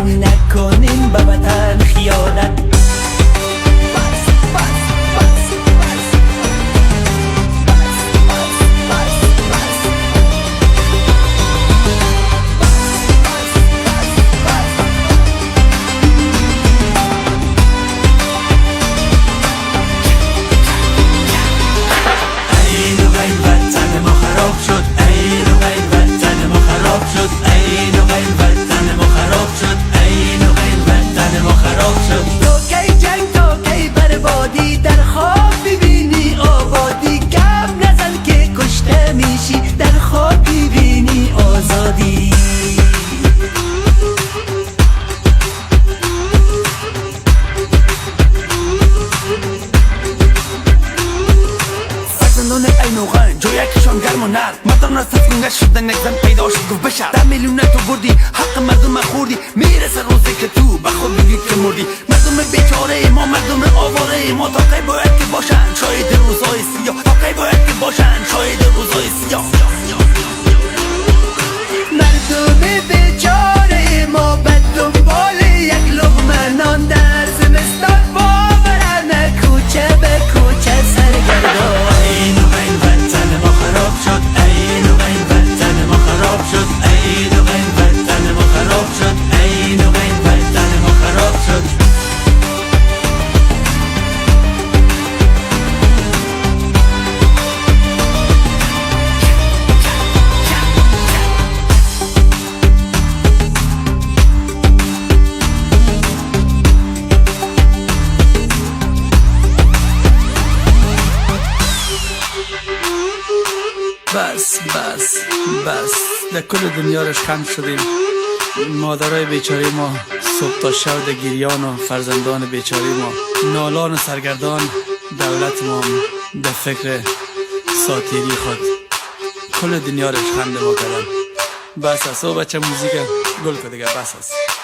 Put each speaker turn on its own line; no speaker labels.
نکنیم به وطن خیانت. جویکشان گرم و نرم مردم را سفگونگه شدن یک زن پیدا شد گفت بشر در میلیونه تو بردی حق مردم خوردی میرسه روزی که تو به خود بگی که مردی مردم بیچاره ما مردم آواره ما تا کی باید که باشن شاید روزای سیاه تا کی باید که باشن شاید روزای سیاه مردم بیچاره ما به دنبال یک لقمه نان در زمستان باورن کوچه به کوچه سرگردان بس در کل دنیا رشخند شدیم. مادرای بیچاره ما صبح تا شب در گریان و فرزندان بیچاره ما نالان و سرگردان. دولت ما در فکر ساتیری خود کل دنیا رشخند ما کردن. بس است و بچه موزیک گل که دیگه بس است.